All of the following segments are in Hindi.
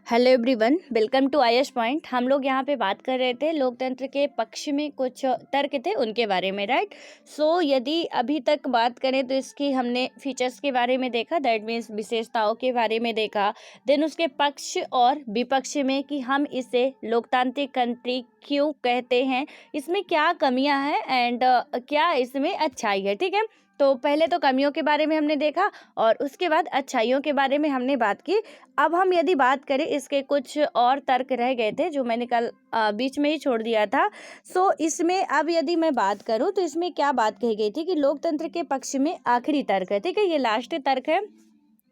Hello everyone, welcome to IS point. हम लोग यहाँ पे बात कर रहे थे लोकतंत्र के पक्ष में कुछ तर्क थे उनके बारे में, राइट। यदि अभी तक बात करें तो इसकी हमने फीचर्स के बारे में देखा, दैट मीन्स विशेषताओं के बारे में देखा। देन उसके पक्ष और विपक्ष में कि हम इसे लोकतांत्रिक कंट्री क्यों कहते हैं, इसमें क्या कमियां हैं एंड क्या इसमें अच्छाई है, ठीक है। तो पहले तो कमियों के बारे में हमने देखा और उसके बाद अच्छाइयों के बारे में हमने बात की। अब हम यदि बात करें, इसके कुछ और तर्क रह गए थे जो मैंने कल बीच में ही छोड़ दिया था। इसमें अब यदि मैं बात करूं तो इसमें क्या बात कही गई थी कि लोकतंत्र के पक्ष में आखिरी तर्क है, ठीक है, ये लास्ट तर्क है।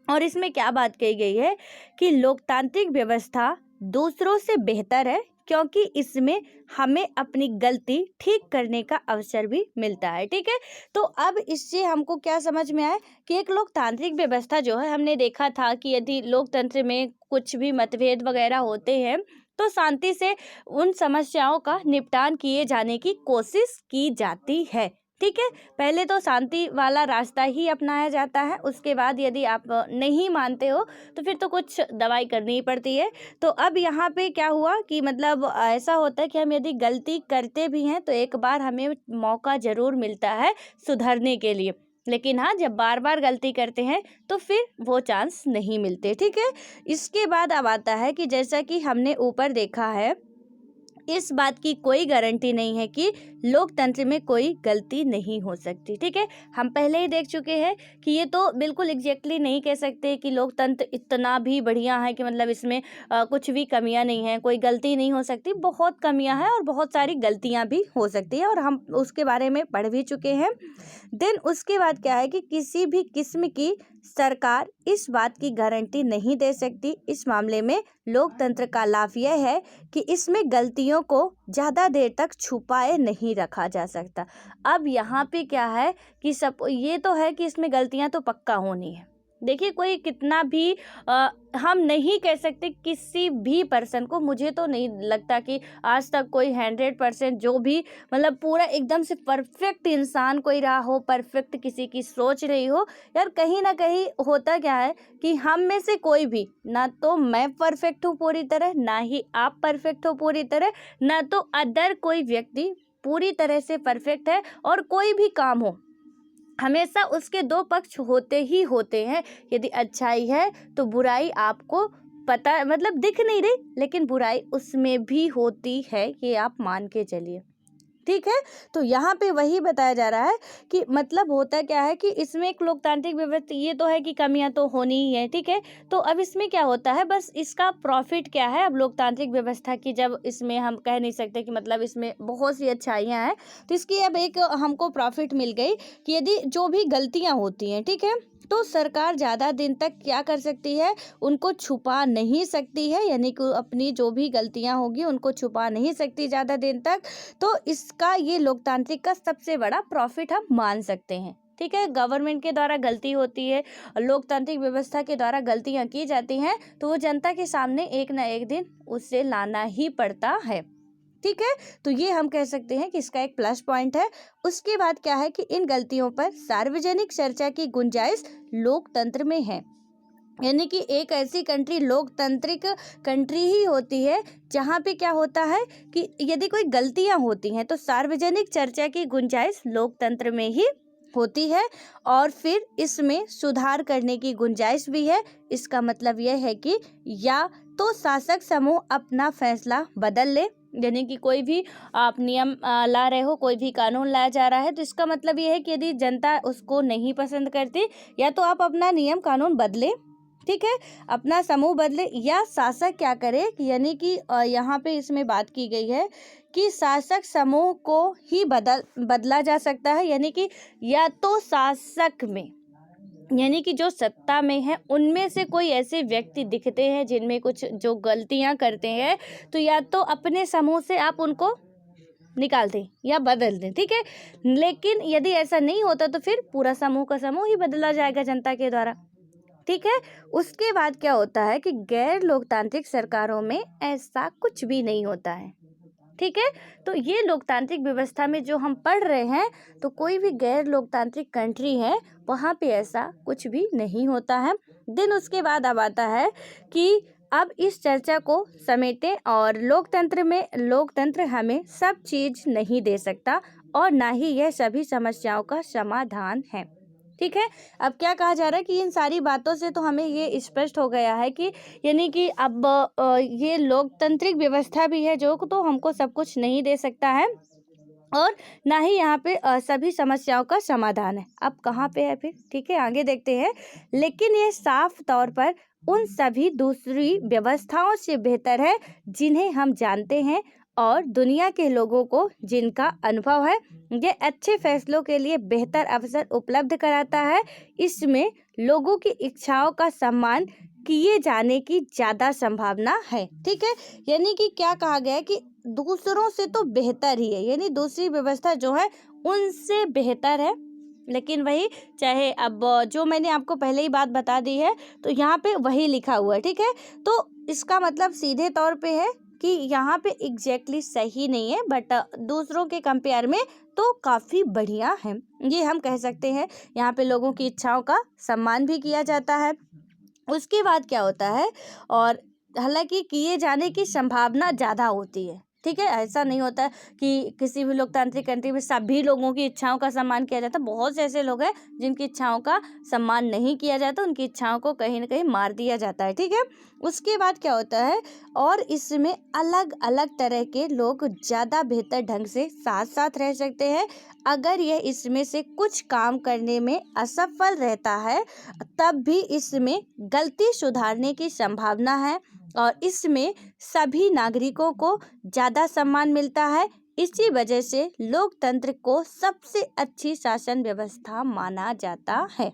और इसमें क्या बात कही गई है कि लोकतांत्रिक व्यवस्था दूसरों से बेहतर है क्योंकि इसमें हमें अपनी गलती ठीक करने का अवसर भी मिलता है, ठीक है। तो अब इससे हमको क्या समझ में आया कि एक लोकतांत्रिक व्यवस्था जो है, हमने देखा था कि यदि लोकतंत्र में कुछ भी मतभेद वगैरह होते हैं तो शांति से उन समस्याओं का निपटान किए जाने की कोशिश की जाती है, ठीक है। पहले तो शांति वाला रास्ता ही अपनाया जाता है, उसके बाद यदि आप नहीं मानते हो तो फिर तो कुछ दवाई करनी ही पड़ती है। तो अब यहाँ पे क्या हुआ कि मतलब ऐसा होता है कि हम यदि गलती करते भी हैं तो एक बार हमें मौका ज़रूर मिलता है सुधरने के लिए, लेकिन हाँ, जब बार बार गलती करते हैं तो फिर वो चांस नहीं मिलते, ठीक है। इसके बाद अब आता है कि जैसा कि हमने ऊपर देखा है, इस बात की कोई गारंटी नहीं है कि लोकतंत्र में कोई गलती नहीं हो सकती, ठीक है। हम पहले ही देख चुके हैं कि ये तो बिल्कुल एग्जैक्टली नहीं कह सकते कि लोकतंत्र इतना भी बढ़िया है कि मतलब इसमें कुछ भी कमियां नहीं हैं, कोई गलती नहीं हो सकती। बहुत कमियां हैं और बहुत सारी गलतियां भी हो सकती है और हम उसके बारे में पढ़ भी चुके हैं। देन उसके बाद क्या है कि किसी भी किस्म की सरकार इस बात की गारंटी नहीं दे सकती। इस मामले में लोकतंत्र का लाभ यह है कि इसमें गलतियों को ज़्यादा देर तक छुपाए नहीं रखा जा सकता। अब यहाँ पे क्या है कि सब ये तो है कि इसमें गलतियाँ तो पक्का होनी है। देखिए, कोई कितना भी हम नहीं कह सकते किसी भी पर्सन को, मुझे तो नहीं लगता कि आज तक कोई 100% जो भी मतलब पूरा एकदम से परफेक्ट इंसान कोई रहा हो, परफेक्ट किसी की सोच रही हो। यार कहीं ना कहीं होता क्या है कि हम में से कोई भी, ना तो मैं परफेक्ट हूँ पूरी तरह, ना ही आप परफेक्ट हो पूरी तरह, ना तो अदर कोई व्यक्ति पूरी तरह से परफेक्ट है। और कोई भी काम हो, हमेशा उसके दो पक्ष होते ही होते हैं। यदि अच्छाई है तो बुराई आपको पता मतलब दिख नहीं रही, लेकिन बुराई उसमें भी होती है, ये आप मान के चलिए, ठीक है। तो यहाँ पे वही बताया जा रहा है कि मतलब होता क्या है कि इसमें एक लोकतांत्रिक व्यवस्था, ये तो है कि कमियां तो होनी ही है, ठीक है। तो अब इसमें क्या होता है, बस इसका प्रॉफिट क्या है अब लोकतांत्रिक व्यवस्था की, जब इसमें हम कह नहीं सकते कि मतलब इसमें बहुत सी अच्छाइयाँ हैं, तो इसकी अब एक हमको प्रॉफिट मिल गई कि यदि जो भी गलतियाँ होती हैं, ठीक है, तो सरकार ज़्यादा दिन तक क्या कर सकती है, उनको छुपा नहीं सकती है। यानी कि अपनी जो भी गलतियां होगी उनको छुपा नहीं सकती ज़्यादा दिन तक। तो इसका ये लोकतांत्रिक का सबसे बड़ा प्रॉफिट हम मान सकते हैं, ठीक है। गवर्नमेंट के द्वारा गलती होती है, लोकतांत्रिक व्यवस्था के द्वारा गलतियां की जाती हैं, तो वो जनता के सामने एक ना एक दिन उससे लाना ही पड़ता है, ठीक है। तो ये हम कह सकते हैं कि इसका एक प्लस पॉइंट है। उसके बाद क्या है कि इन गलतियों पर सार्वजनिक चर्चा की गुंजाइश लोकतंत्र में है। यानी कि एक ऐसी कंट्री, लोकतांत्रिक कंट्री ही होती है जहाँ पे क्या होता है कि यदि कोई गलतियाँ होती हैं तो सार्वजनिक चर्चा की गुंजाइश लोकतंत्र में ही होती है और फिर इसमें सुधार करने की गुंजाइश भी है। इसका मतलब यह है कि या तो शासक समूह अपना फैसला बदल ले, यानी कि कोई भी आप नियम ला रहे हो, कोई भी कानून लाया जा रहा है, तो इसका मतलब ये है कि यदि जनता उसको नहीं पसंद करती, या तो आप अपना नियम कानून बदले, ठीक है, अपना समूह बदले, या शासक क्या करे, यानी कि यहाँ पे इसमें बात की गई है कि शासक समूह को ही बदला जा सकता है। यानी कि या तो शासक में, यानी कि जो सत्ता में है उनमें से कोई ऐसे व्यक्ति दिखते हैं जिनमें कुछ जो गलतियां करते हैं, तो या तो अपने समूह से आप उनको निकाल दें या बदल दें, ठीक है। लेकिन यदि ऐसा नहीं होता तो फिर पूरा समूह का समूह ही बदला जाएगा जनता के द्वारा, ठीक है। उसके बाद क्या होता है कि गैर लोकतांत्रिक सरकारों में ऐसा कुछ भी नहीं होता है, ठीक है। तो ये लोकतांत्रिक व्यवस्था में जो हम पढ़ रहे हैं, तो कोई भी गैर लोकतांत्रिक कंट्री है वहाँ पे ऐसा कुछ भी नहीं होता है। देन उसके बाद अब आता है कि अब इस चर्चा को समेटें और लोकतंत्र हमें सब चीज नहीं दे सकता और ना ही यह सभी समस्याओं का समाधान है। ठीक है, अब क्या कहा जा रहा है कि इन सारी बातों से तो हमें ये स्पष्ट हो गया है कि यानी कि अब ये लोकतांत्रिक व्यवस्था भी है जो तो हमको सब कुछ नहीं दे सकता है और ना ही यहाँ पे सभी समस्याओं का समाधान है। अब कहाँ पे है फिर? ठीक है, आगे देखते हैं। लेकिन ये साफ तौर पर उन सभी दूसरी व्यवस्थाओं से बेहतर है जिन्हें हम जानते हैं और दुनिया के लोगों को जिनका अनुभव है। ये अच्छे फैसलों के लिए बेहतर अवसर उपलब्ध कराता है। इसमें लोगों की इच्छाओं का सम्मान किए जाने की ज़्यादा संभावना है। ठीक है, यानी कि क्या कहा गया है कि दूसरों से तो बेहतर ही है, यानी दूसरी व्यवस्था जो है उनसे बेहतर है। लेकिन वही चाहे अब जो मैंने आपको पहले ही बात बता दी है तो यहाँ पे वही लिखा हुआ है। ठीक है, तो इसका मतलब सीधे तौर पे है कि यहाँ पे एग्जैक्टली सही नहीं है बट दूसरों के कंपेयर में तो काफ़ी बढ़िया है, ये हम कह सकते हैं। यहाँ पे लोगों की इच्छाओं का सम्मान भी किया जाता है। उसके बाद क्या होता है, और हालांकि किए जाने की संभावना ज़्यादा होती है। ठीक है, ऐसा नहीं होता कि किसी भी लोकतांत्रिक कंट्री में सभी लोगों की इच्छाओं का सम्मान किया जाता। बहुत से ऐसे लोग हैं जिनकी इच्छाओं का सम्मान नहीं किया जाता, उनकी इच्छाओं को कहीं ना कहीं मार दिया जाता है। ठीक है, उसके बाद क्या होता है, और इसमें अलग अलग तरह के लोग ज़्यादा बेहतर ढंग से साथ साथ रह सकते हैं। अगर यह इसमें से कुछ काम करने में असफल रहता है तब भी इसमें गलती सुधारने की संभावना है और इसमें सभी नागरिकों को ज़्यादा सम्मान मिलता है। इसी वजह से लोकतंत्र को सबसे अच्छी शासन व्यवस्था माना जाता है।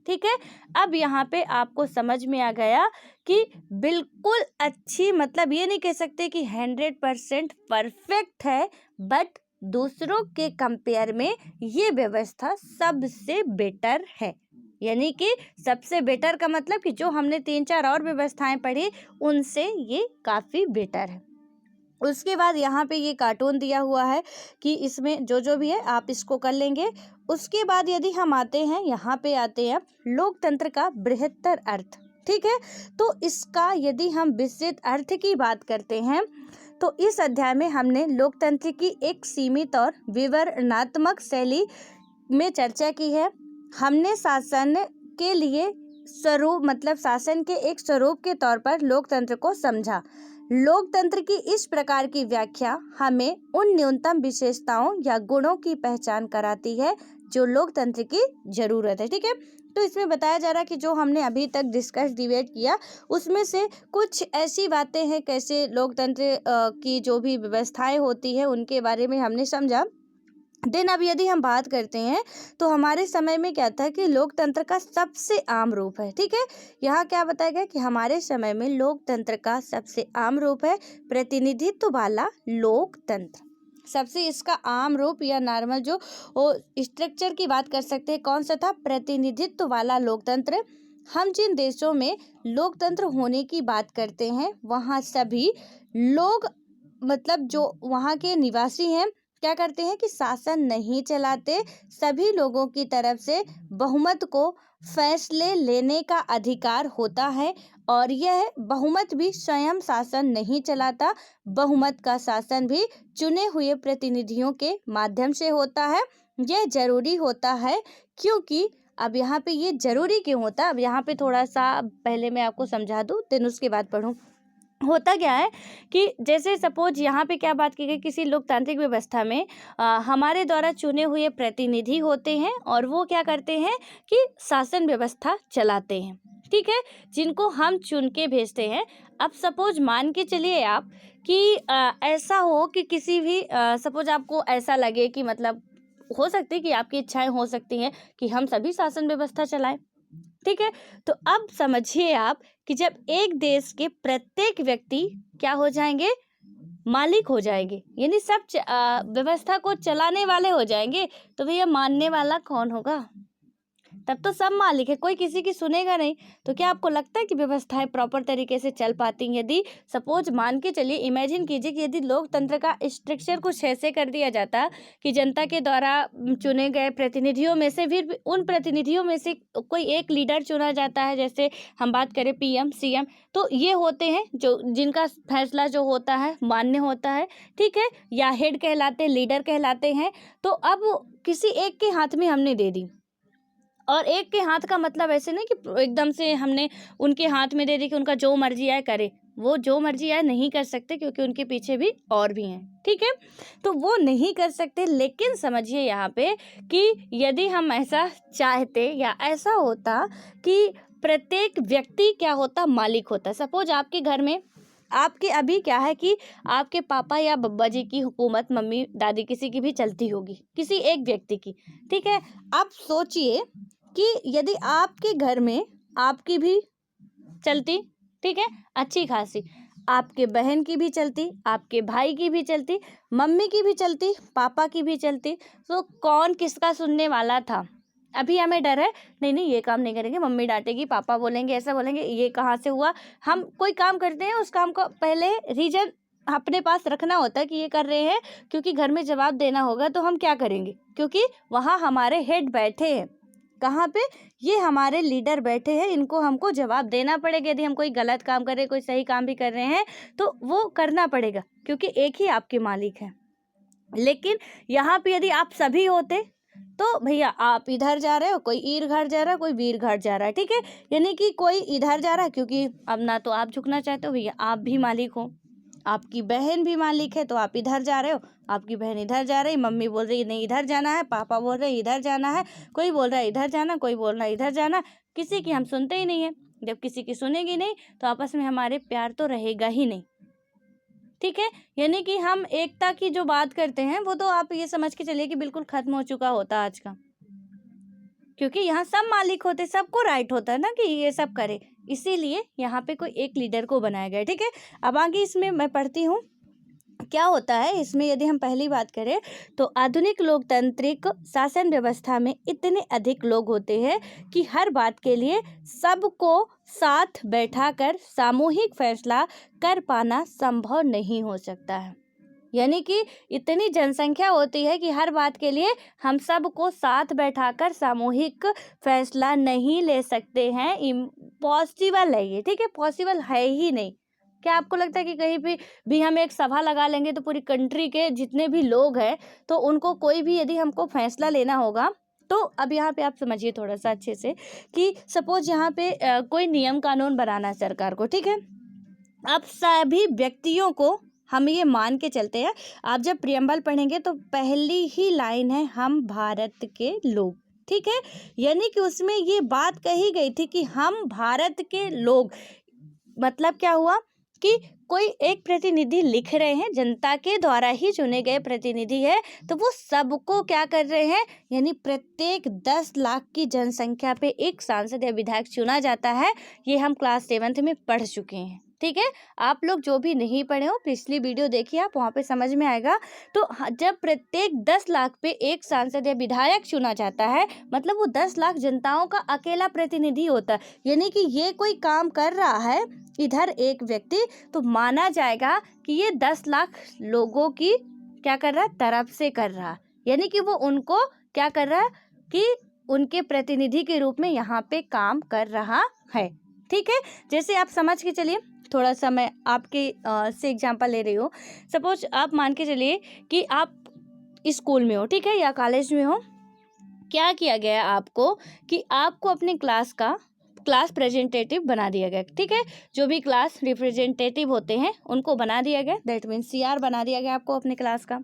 ठीक है, अब यहाँ पे आपको समझ में आ गया कि बिल्कुल अच्छी, मतलब ये नहीं कह सकते कि 100% परफेक्ट है बट दूसरों के कंपेयर में ये व्यवस्था सबसे बेटर है। यानी कि सबसे बेटर का मतलब कि जो हमने 3-4 और व्यवस्थाएं पढ़ी उनसे ये काफ़ी बेटर है। उसके बाद यहाँ पे ये कार्टून दिया हुआ है कि इसमें जो जो भी है आप इसको कर लेंगे। उसके बाद यदि हम आते हैं, यहाँ पे आते हैं लोकतंत्र का बृहत्तर अर्थ। ठीक है, तो इसका यदि हम विस्तृत अर्थ की बात करते हैं तो इस अध्याय में हमने लोकतंत्र की एक सीमित और विवरणात्मक शैली में चर्चा की है। हमने शासन के लिए स्वरूप, मतलब शासन के एक स्वरूप के तौर पर लोकतंत्र को समझा। लोकतंत्र की इस प्रकार की व्याख्या हमें उन न्यूनतम विशेषताओं या गुणों की पहचान कराती है जो लोकतंत्र की जरूरत है। ठीक है, तो इसमें बताया जा रहा है कि जो हमने अभी तक डिस्कस डिबेट किया उसमें से कुछ ऐसी बातें हैं कैसे लोकतंत्र की जो भी व्यवस्थाएं होती है उनके बारे में हमने समझा। देन अब यदि हम बात करते हैं तो हमारे समय में क्या था कि लोकतंत्र का सबसे आम रूप है। ठीक है, यहाँ क्या बताया गया कि हमारे समय में लोकतंत्र का सबसे आम रूप है प्रतिनिधित्व वाला लोकतंत्र। सबसे इसका आम रूप या नॉर्मल जो स्ट्रक्चर की बात कर सकते हैं, कौन सा था? प्रतिनिधित्व वाला लोकतंत्र। हम जिन देशों में लोकतंत्र होने की बात करते हैं वहाँ सभी लोग, मतलब जो वहाँ के निवासी हैं, क्या करते हैं कि शासन नहीं चलाते। सभी लोगों की तरफ से बहुमत को फैसले लेने का अधिकार होता है और यह बहुमत भी स्वयं शासन नहीं चलाता। बहुमत का शासन भी चुने हुए प्रतिनिधियों के माध्यम से होता है। यह जरूरी होता है क्योंकि अब यहाँ पे ये जरूरी क्यों होता है, अब यहाँ पे थोड़ा सा पहले मैं आपको समझा दूँ देन उसके बाद पढ़ूँ। होता क्या है कि जैसे सपोज यहाँ पे क्या बात की गई, किसी लोकतांत्रिक व्यवस्था में हमारे द्वारा चुने हुए प्रतिनिधि होते हैं और वो क्या करते हैं कि शासन व्यवस्था चलाते हैं। ठीक है, जिनको हम चुन के भेजते हैं। अब सपोज मान के चलिए आप कि ऐसा हो कि किसी भी सपोज आपको ऐसा लगे कि मतलब हो सकती है कि आपकी इच्छाएं हो सकती हैं कि हम सभी शासन व्यवस्था चलाएं। ठीक है, तो अब समझिए आप कि जब एक देश के प्रत्येक व्यक्ति क्या हो जाएंगे? मालिक हो जाएंगे, यानी सब व्यवस्था को चलाने वाले हो जाएंगे, तो भैया मानने वाला कौन होगा? तब तो सब मालिक है, कोई किसी की सुनेगा नहीं। तो क्या आपको लगता है कि व्यवस्थाएं प्रॉपर तरीके से चल पाती हैं? यदि सपोज मान के चलिए, इमेजिन कीजिए कि यदि लोकतंत्र का स्ट्रक्चर कुछ ऐसे कर दिया जाता कि जनता के द्वारा चुने गए प्रतिनिधियों में से फिर उन प्रतिनिधियों में से कोई एक लीडर चुना जाता है, जैसे हम बात करें पीएम, सीएम, तो ये होते हैं जो जिनका फैसला जो होता है मान्य होता है, ठीक है, या हेड कहलाते, लीडर कहलाते हैं। तो अब किसी एक के हाथ में हमने दे दी, और एक के हाथ का मतलब ऐसे नहीं कि एकदम से हमने उनके हाथ में दे दी कि उनका जो मर्जी आए करे। वो जो मर्जी आए नहीं कर सकते, क्योंकि उनके पीछे भी और भी हैं, ठीक है, तो वो नहीं कर सकते। लेकिन समझिए यहाँ पे कि यदि हम ऐसा चाहते या ऐसा होता कि प्रत्येक व्यक्ति क्या होता, मालिक होता। सपोज आपके घर में आपके अभी क्या है कि आपके पापा या बब्बा जी की हुकूमत, मम्मी दादी किसी की भी चलती होगी, किसी एक व्यक्ति की, ठीक है। अब सोचिए कि यदि आपके घर में आपकी भी चलती, ठीक है, अच्छी खासी, आपके बहन की भी चलती, आपके भाई की भी चलती, मम्मी की भी चलती, पापा की भी चलती, तो कौन किसका सुनने वाला था? अभी हमें डर है, नहीं नहीं ये काम नहीं करेंगे, मम्मी डांटेगी, पापा बोलेंगे, ऐसा बोलेंगे, ये कहाँ से हुआ। हम कोई काम करते हैं, उस काम को पहले रीजन अपने पास रखना होता है कि ये कर रहे हैं क्योंकि घर में जवाब देना होगा, तो हम क्या करेंगे, क्योंकि वहाँ हमारे हेड बैठे हैं। कहाँ पे? ये हमारे लीडर बैठे हैं, इनको हमको जवाब देना पड़ेगा। यदि हम कोई गलत काम कर रहे हैं, कोई सही काम भी कर रहे हैं, तो वो करना पड़ेगा, क्योंकि एक ही आपके मालिक हैं। लेकिन यहाँ पे यदि आप सभी होते तो भैया आप इधर जा रहे हो, कोई ईर घाट जा रहा है, कोई वीर घाट जा रहा है, ठीक है, यानी कि कोई इधर जा रहा है क्योंकि अब ना तो आप झुकना चाहते हो, भैया आप भी मालिक हो, आपकी बहन भी मालिक है, तो आप इधर जा रहे हो, आपकी बहन इधर जा रही, मम्मी बोल रही नहीं इधर जाना है, पापा बोल रहे इधर जाना है, कोई बोल रहा है इधर जाना, कोई बोल रहा है इधर जाना, किसी की हम सुनते ही नहीं है। जब किसी की सुनेगी नहीं तो आपस में हमारे प्यार तो रहेगा ही नहीं, ठीक है। यानी कि हम एकता की जो बात करते हैं वो तो आप ये समझ के चलिए कि बिल्कुल खत्म हो चुका होता आज का, क्योंकि यहाँ सब मालिक होते, सबको राइट होता है ना कि ये सब करे, इसीलिए यहाँ पे कोई एक लीडर को बनाया गया, ठीक है। अब आगे इसमें मैं पढ़ती हूँ क्या होता है इसमें। यदि हम पहली बात करें तो आधुनिक लोकतांत्रिक शासन व्यवस्था में इतने अधिक लोग होते हैं कि हर बात के लिए सबको साथ बैठाकर सामूहिक फैसला कर पाना संभव नहीं हो सकता है। यानी कि इतनी जनसंख्या होती है कि हर बात के लिए हम सबको साथ बैठाकर सामूहिक फैसला नहीं ले सकते हैं। इम्पॉसिबल है ये, ठीक है, पॉसिबल है ही नहीं। क्या आपको लगता है कि कहीं भी हम एक सभा लगा लेंगे तो पूरी कंट्री के जितने भी लोग हैं तो उनको कोई भी यदि हमको फैसला लेना होगा, तो अब यहाँ पे आप समझिए थोड़ा सा अच्छे से कि सपोज यहाँ पे कोई नियम कानून बनाना है सरकार को, ठीक है। अब सभी व्यक्तियों को हम ये मान के चलते हैं, आप जब प्रियम्बल पढ़ेंगे तो पहली ही लाइन है हम भारत के लोग, ठीक है। यानी कि उसमें ये बात कही गई थी कि हम भारत के लोग, मतलब क्या हुआ कि कोई एक प्रतिनिधि लिख रहे हैं, जनता के द्वारा ही चुने गए प्रतिनिधि है, तो वो सबको क्या कर रहे हैं, यानी प्रत्येक 10 लाख की जनसंख्या पे एक सांसद या विधायक चुना जाता है। ये हम क्लास 7th में पढ़ चुके हैं, ठीक है। आप लोग जो भी नहीं पढ़े हो पिछली वीडियो देखिए, आप वहाँ पे समझ में आएगा। तो जब प्रत्येक 10 लाख पे एक सांसद या विधायक चुना जाता है, मतलब वो 10 लाख जनताओं का अकेला प्रतिनिधि होता है। यानी कि ये कोई काम कर रहा है इधर एक व्यक्ति, तो माना जाएगा कि ये 10 लाख लोगों की क्या कर रहा है, तरफ से कर रहा, यानी कि वो उनको क्या कर रहा है कि उनके प्रतिनिधि के रूप में यहाँ पे काम कर रहा है, ठीक है। जैसे आप समझ के चलिए, थोड़ा सा मैं आपके से एग्जांपल ले रही हूँ। सपोज आप मान के चलिए कि आप स्कूल में हो, ठीक है, या कॉलेज में हो। क्या किया गया आपको कि आपको अपने क्लास का क्लास प्रेजेंटेटिव बना दिया गया, ठीक है। जो भी क्लास रिप्रेजेंटेटिव होते हैं उनको बना दिया गया, दैट मीन्स CR बना दिया गया आपको अपने क्लास का।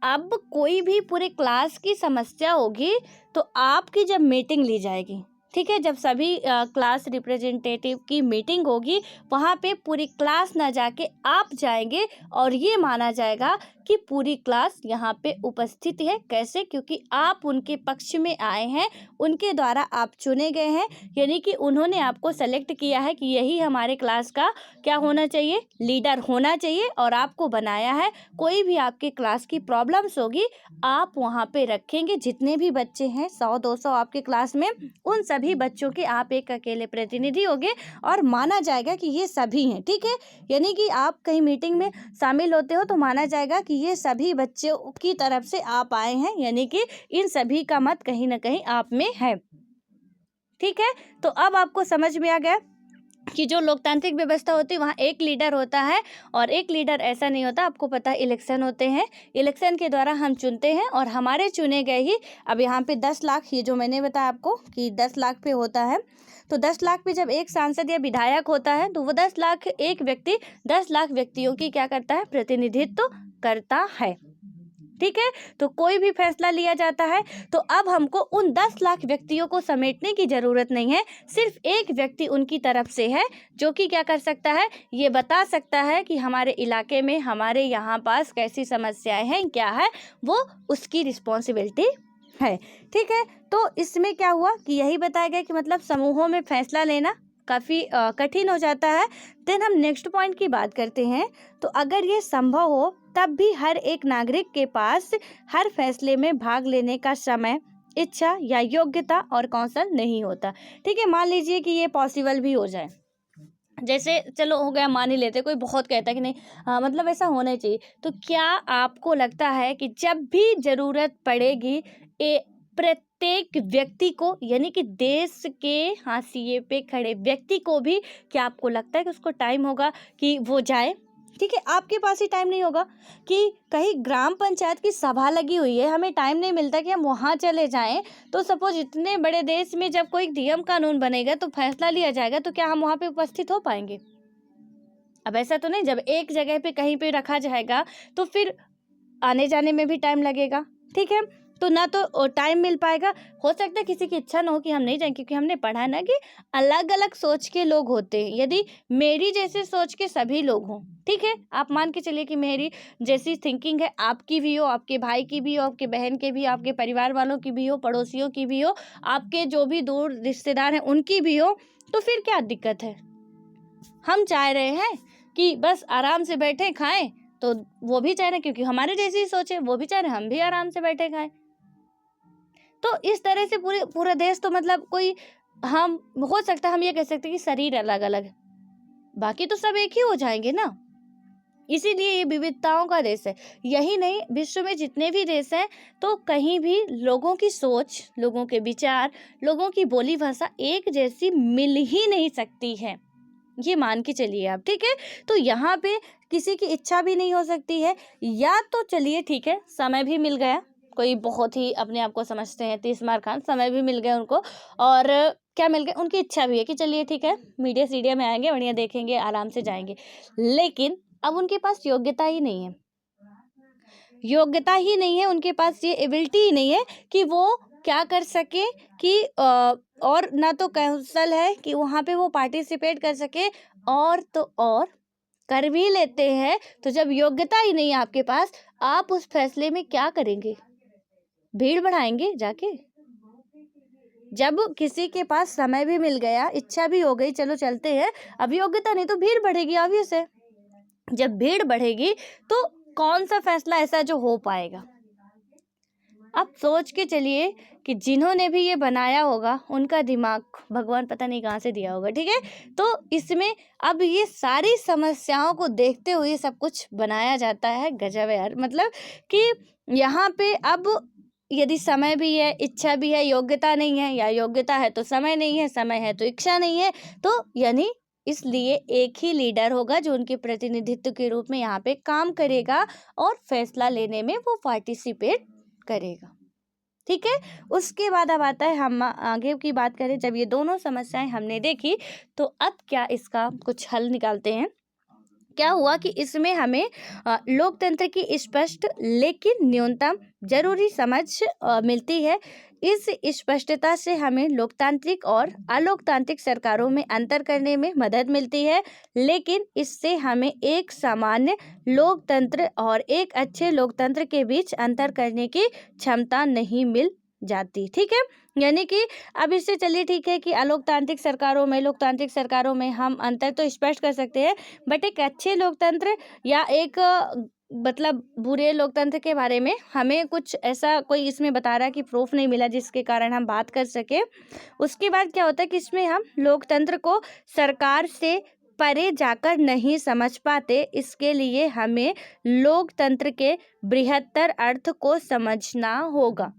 अब कोई भी पूरे क्लास की समस्या होगी तो आपकी जब मीटिंग ली जाएगी, ठीक है, जब सभी क्लास रिप्रेजेंटेटिव की मीटिंग होगी, वहाँ पे पूरी क्लास ना जाके आप जाएंगे और ये माना जाएगा कि पूरी क्लास यहाँ पे उपस्थित है। कैसे? क्योंकि आप उनके पक्ष में आए हैं, उनके द्वारा आप चुने गए हैं, यानी कि उन्होंने आपको सेलेक्ट किया है कि यही हमारे क्लास का क्या होना चाहिए, लीडर होना चाहिए, और आपको बनाया है। कोई भी आपके क्लास की प्रॉब्लम्स होगी आप वहाँ पे रखेंगे। जितने भी बच्चे हैं 100-200 आपके क्लास में, उन सभी बच्चों के आप एक अकेले प्रतिनिधि होंगे और माना जाएगा कि ये सभी हैं। ठीक है, यानी कि आप कहीं मीटिंग में शामिल होते हो तो माना जाएगा कि ये सभी बच्चों की तरफ से आप आए हैं, यानी कि इन सभी का मत कहीं ना कहीं आप में है। ठीक है, तो अब आपको समझ में आ गया कि जो लोकतांत्रिक व्यवस्था होती है वहाँ एक लीडर होता है, और एक लीडर ऐसा नहीं होता। आपको पता है इलेक्शन होते हैं, इलेक्शन के द्वारा हम चुनते हैं और हमारे चुने गए ही। अब यहाँ पे 10 लाख, ये जो मैंने बताया आपको कि 10 लाख पे होता है, तो 10 लाख पे जब एक सांसद या विधायक होता है तो वो 10 लाख, एक व्यक्ति 10 लाख व्यक्तियों की क्या करता है, प्रतिनिधित्व करता है। ठीक है, तो कोई भी फैसला लिया जाता है तो अब हमको उन 10 लाख व्यक्तियों को समेटने की ज़रूरत नहीं है। सिर्फ एक व्यक्ति उनकी तरफ से है जो कि क्या कर सकता है, ये बता सकता है कि हमारे इलाके में, हमारे यहाँ पास कैसी समस्याएं हैं, क्या है, वो उसकी रिस्पॉन्सिबिलिटी है। ठीक है, तो इसमें क्या हुआ कि यही बताया गया कि मतलब समूहों में फैसला लेना काफ़ी कठिन हो जाता है। देन हम नेक्स्ट पॉइंट की बात करते हैं। तो अगर ये संभव हो तब भी हर एक नागरिक के पास हर फैसले में भाग लेने का समय, इच्छा या योग्यता और कौशल नहीं होता। ठीक है, मान लीजिए कि ये पॉसिबल भी हो जाए, जैसे चलो हो गया, मान ही लेते, कोई बहुत कहता है कि नहीं मतलब ऐसा होना चाहिए, तो क्या आपको लगता है कि जब भी ज़रूरत पड़ेगी प्रत्येक व्यक्ति को, यानी कि देश के हाशिए पे खड़े व्यक्ति को भी, क्या आपको लगता है कि उसको टाइम होगा कि वो जाए? ठीक है, आपके पास ही टाइम नहीं होगा कि कहीं ग्राम पंचायत की सभा लगी हुई है, हमें टाइम नहीं मिलता कि हम वहाँ चले जाएं। तो सपोज इतने बड़े देश में जब कोई नियम कानून बनेगा तो फैसला लिया जाएगा, तो क्या हम वहाँ पे उपस्थित हो पाएंगे? अब ऐसा तो नहीं, जब एक जगह पे कहीं पे रखा जाएगा तो फिर आने जाने में भी टाइम लगेगा। ठीक है, तो ना तो टाइम मिल पाएगा। हो सकता है किसी की इच्छा ना हो कि हम नहीं जाएं, क्योंकि हमने पढ़ा है ना कि अलग अलग सोच के लोग होते हैं। यदि मेरी जैसे सोच के सभी लोग हों, ठीक है, आप मान के चलिए कि मेरी जैसी थिंकिंग है, आपकी भी हो, आपके भाई की भी हो, आपके बहन के भी, आपके परिवार वालों की भी हो, पड़ोसियों की भी हो, आपके जो भी दूर रिश्तेदार हैं उनकी भी हो, तो फिर क्या दिक्कत है? हम चाह रहे हैं कि बस आराम से बैठे खाएं, तो वो भी चाह रहे हैं, क्योंकि हमारे जैसी ही सोच है, वो भी चाह रहे हैं हम भी आराम से बैठे खाएं। तो इस तरह से पूरा देश, तो मतलब कोई, हम हो सकता है हम ये कह सकते हैं कि शरीर अलग अलग है, बाकी तो सब एक ही हो जाएंगे ना। इसीलिए ये विविधताओं का देश है। यही नहीं, विश्व में जितने भी देश हैं, तो कहीं भी लोगों की सोच, लोगों के विचार, लोगों की बोली भाषा एक जैसी मिल ही नहीं सकती है, ये मान के चलिए आप। ठीक है, तो यहाँ पे किसी की इच्छा भी नहीं हो सकती है, या तो चलिए ठीक है, समय भी मिल गया, कोई बहुत ही अपने आप को समझते हैं 30 मार खान, समय भी मिल गया उनको, और क्या मिल गया, उनकी इच्छा भी है कि चलिए ठीक है, मीडिया सीडिया में आएंगे, बढ़िया देखेंगे, आराम से जाएंगे। लेकिन अब उनके पास योग्यता ही नहीं है, योग्यता ही नहीं है, उनके पास ये एबिलिटी ही नहीं है कि वो क्या कर सके कि और ना तो कौशल है कि वहाँ पे वो पार्टिसिपेट कर सके, और तो और कर भी लेते हैं तो जब योग्यता ही नहीं है आपके पास, आप उस फैसले में क्या करेंगे? भीड़ बढ़ाएंगे जाके? जब किसी के पास समय भी मिल गया, इच्छा भी हो गई, चलो चलते हैं, अब योग्यता नहीं, तो भीड़ बढ़ेगी ऑब्वियस है। जब भीड़ बढ़ेगी तो कौन सा फैसला ऐसा जो हो पाएगा? अब सोच के चलिए कि जिन्होंने भी ये बनाया होगा उनका दिमाग भगवान पता नहीं कहाँ से दिया होगा। ठीक है, तो इसमें अब ये सारी समस्याओं को देखते हुए सब कुछ बनाया जाता है। गजब है यार, मतलब कि यहाँ पे अब यदि समय भी है, इच्छा भी है, योग्यता नहीं है, या योग्यता है तो समय नहीं है, समय है तो इच्छा नहीं है, तो यानी इसलिए एक ही लीडर होगा जो उनके प्रतिनिधित्व के रूप में यहाँ पे काम करेगा और फैसला लेने में वो पार्टिसिपेट करेगा। ठीक है, उसके बाद अब आता है, हम आगे की बात करें, जब ये दोनों समस्याएं हमने देखी तो अब क्या इसका कुछ हल निकालते हैं। क्या हुआ कि इसमें हमें लोकतंत्र की स्पष्ट लेकिन न्यूनतम जरूरी समझ मिलती है। इस स्पष्टता से हमें लोकतांत्रिक और अलोकतांत्रिक सरकारों में अंतर करने में मदद मिलती है, लेकिन इससे हमें एक सामान्य लोकतंत्र और एक अच्छे लोकतंत्र के बीच अंतर करने की क्षमता नहीं मिल जाती। ठीक है, यानी कि अब इससे चलिए ठीक है कि अलोकतांत्रिक सरकारों में लोकतांत्रिक सरकारों में हम अंतर तो स्पष्ट कर सकते हैं, बट एक अच्छे लोकतंत्र या एक मतलब बुरे लोकतंत्र के बारे में हमें कुछ ऐसा कोई इसमें बता रहा है कि प्रूफ नहीं मिला जिसके कारण हम बात कर सके। उसके बाद क्या होता है कि इसमें हम लोकतंत्र को सरकार से परे जाकर नहीं समझ पाते, इसके लिए हमें लोकतंत्र के बृहत्तर अर्थ को समझना होगा।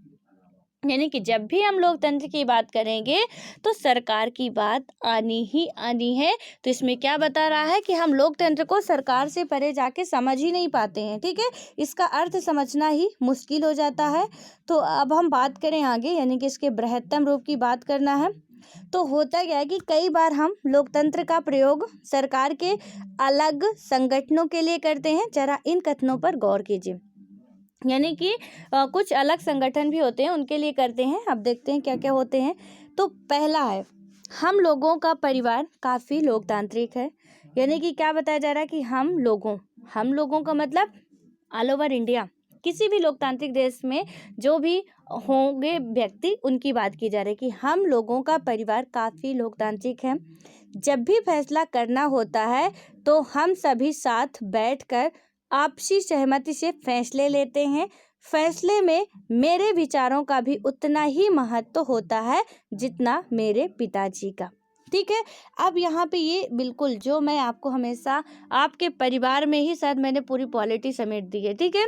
यानी कि जब भी हम लोकतंत्र की बात करेंगे तो सरकार की बात आनी ही आनी है। तो इसमें क्या बता रहा है कि हम लोकतंत्र को सरकार से परे जाके समझ ही नहीं पाते हैं। ठीक है, इसका अर्थ समझना ही मुश्किल हो जाता है। तो अब हम बात करें आगे, यानी कि इसके बृहत्तम रूप की बात करना है। तो होता क्या है कि कई बार हम लोकतंत्र का प्रयोग सरकार के अलग संगठनों के लिए करते हैं। जरा इन कथनों पर गौर कीजिए। यानी कि कुछ अलग संगठन भी होते हैं, उनके लिए करते हैं। अब देखते हैं क्या क्या होते हैं। तो पहला है, हम लोगों का परिवार काफ़ी लोकतांत्रिक है। यानी कि क्या बताया जा रहा है कि हम लोगों का मतलब ऑल ओवर इंडिया, किसी भी लोकतांत्रिक देश में जो भी होंगे व्यक्ति, उनकी बात की जा रही है कि हम लोगों का परिवार काफ़ी लोकतांत्रिक है। जब भी फैसला करना होता है तो हम सभी साथ बैठकर आपसी सहमति से फैसले लेते हैं। फैसले में मेरे विचारों का भी उतना ही महत्व होता है जितना मेरे पिताजी का। ठीक है, अब यहाँ पे ये बिल्कुल जो मैं आपको हमेशा आपके परिवार में ही शायद मैंने पूरी पॉलिटी समेट दी है। ठीक है,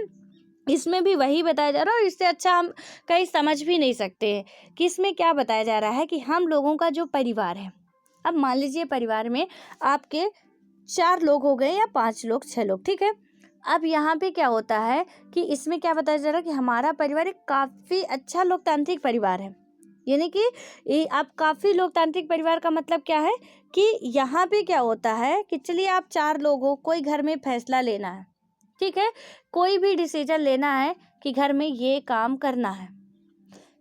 इसमें भी वही बताया जा रहा है और इससे अच्छा हम कहीं समझ भी नहीं सकते हैं कि इसमें क्या बताया जा रहा है कि हम लोगों का जो परिवार है। अब मान लीजिए परिवार में आपके 4 लोग हो गए या 5 लोग, 6 लोग। ठीक है, अब यहाँ पे क्या होता है कि इसमें क्या बताया जा रहा है कि हमारा परिवार एक काफ़ी अच्छा लोकतांत्रिक परिवार है। यानी कि आप काफ़ी लोकतांत्रिक परिवार का मतलब क्या है कि यहाँ पे क्या होता है कि चलिए आप 4 लोग हो, कोई घर में फैसला लेना है। ठीक है, कोई भी डिसीजन लेना है कि घर में ये काम करना है,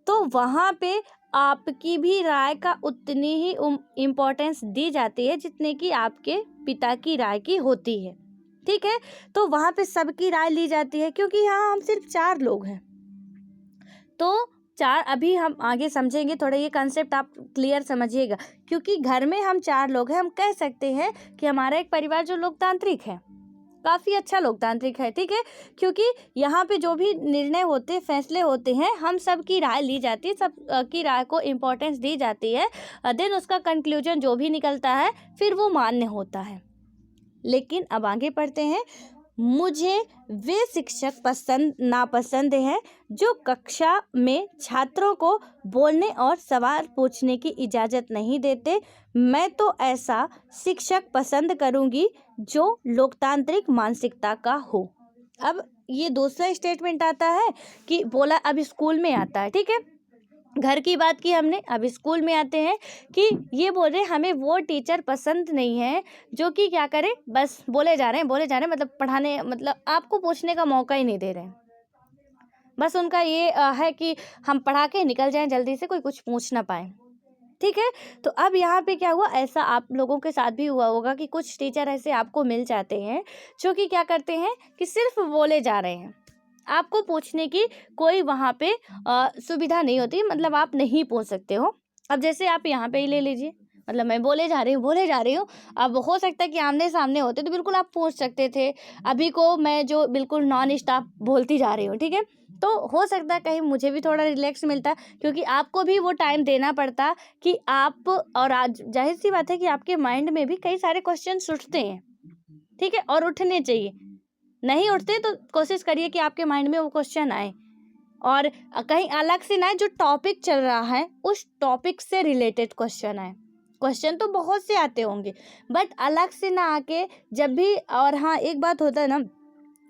तो वहाँ पे आपकी भी राय का उतनी ही इम्पोर्टेंस दी जाती है जितने कि आपके पिता की राय की होती है। ठीक है, तो वहाँ पे सबकी राय ली जाती है क्योंकि यहाँ हम सिर्फ 4 लोग हैं। तो 4, अभी हम आगे समझेंगे, थोड़ा ये कंसेप्ट आप क्लियर समझिएगा। क्योंकि घर में हम 4 लोग हैं, हम कह सकते हैं कि हमारा एक परिवार जो लोकतांत्रिक है, काफ़ी अच्छा लोकतांत्रिक है। ठीक है, क्योंकि यहाँ पे जो भी निर्णय होते, फैसले होते हैं, हम सब की राय ली जाती है, सब की राय को इम्पोर्टेंस दी जाती है। देन उसका कंक्लूजन जो भी निकलता है फिर वो मान्य होता है। लेकिन अब आगे पढ़ते हैं। मुझे वे शिक्षक पसंद नापसंद हैं जो कक्षा में छात्रों को बोलने और सवाल पूछने की इजाज़त नहीं देते। मैं तो ऐसा शिक्षक पसंद करूंगी जो लोकतांत्रिक मानसिकता का हो। अब ये दूसरा स्टेटमेंट आता है कि बोला, अब स्कूल में आता है। ठीक है, घर की बात की हमने, अब स्कूल में आते हैं कि ये बोल रहे हमें वो टीचर पसंद नहीं है जो कि क्या करे, बस बोले जा रहे हैं, मतलब पढ़ाने, मतलब आपको पूछने का मौका ही नहीं दे रहे हैं। बस उनका ये है कि हम पढ़ा के निकल जाएं जल्दी से, कोई कुछ पूछ ना पाए। ठीक है, तो अब यहाँ पे क्या हुआ, ऐसा आप लोगों के साथ भी हुआ होगा कि कुछ टीचर ऐसे आपको मिल जाते हैं जो कि क्या करते हैं कि सिर्फ बोले जा रहे हैं, आपको पूछने की कोई वहाँ पे सुविधा नहीं होती, मतलब आप नहीं पूछ सकते हो। अब जैसे आप यहाँ पे ही ले लीजिए, मतलब मैं बोले जा रही हूँ। अब हो सकता है कि आमने सामने होते तो बिल्कुल आप पूछ सकते थे। अभी को मैं जो बिल्कुल नॉन स्टॉप बोलती जा रही हूँ। ठीक है, तो हो सकता है कहीं मुझे भी थोड़ा रिलैक्स मिलता, क्योंकि आपको भी वो टाइम देना पड़ता कि आप, और आज जाहिर सी बात है कि आपके माइंड में भी कई सारे क्वेश्चन उठते हैं। ठीक है, और उठने चाहिए, नहीं उठते तो कोशिश करिए कि आपके माइंड में वो क्वेश्चन आए, और कहीं अलग से ना आए, जो टॉपिक चल रहा है उस टॉपिक से रिलेटेड क्वेश्चन आए। क्वेश्चन तो बहुत से आते होंगे, बट अलग से ना आके जब भी, और हाँ एक बात होता है ना,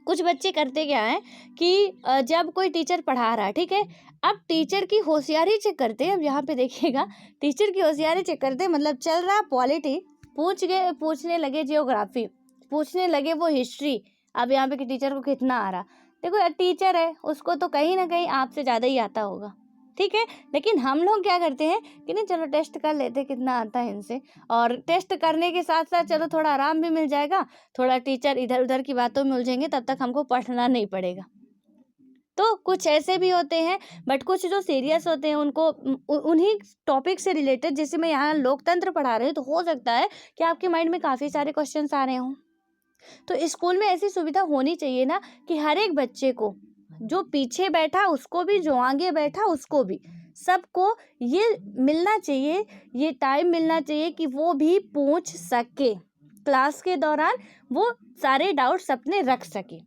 कुछ बच्चे करते क्या है कि जब कोई टीचर पढ़ा रहा है, ठीक है, अब टीचर की होशियारी चेक करते हैं। अब यहाँ पे देखिएगा, टीचर की होशियारी चेक करते हैं, मतलब चल रहा पॉलिटी, पूछने लगे जियोग्राफी, पूछने लगे वो हिस्ट्री, अब यहाँ पे कि टीचर को कितना आ रहा, देखो यार टीचर है, उसको तो कहीं ना कहीं आपसे ज़्यादा ही आता होगा, ठीक है। लेकिन हम लोग क्या करते हैं कि नहीं चलो टेस्ट कर लेते कितना आता है इनसे, और टेस्ट करने के साथ साथ चलो थोड़ा आराम भी मिल जाएगा, थोड़ा टीचर इधर उधर की बातों में उलझेंगे, तब तक हमको पढ़ना नहीं पड़ेगा। तो कुछ ऐसे भी होते हैं, बट कुछ जो सीरियस होते हैं उनको उन्हीं टॉपिक से रिलेटेड, जैसे मैं यहाँ लोकतंत्र पढ़ा रही हूँ, तो हो सकता है कि आपके माइंड में काफ़ी सारे क्वेश्चंस आ रहे हों। तो स्कूल में ऐसी सुविधा होनी चाहिए ना कि हर एक बच्चे को, जो पीछे बैठा उसको भी, जो आगे बैठा उसको भी, सबको ये मिलना चाहिए, ये टाइम मिलना चाहिए कि वो भी पूछ सके, क्लास के दौरान वो सारे डाउट्स अपने रख सके,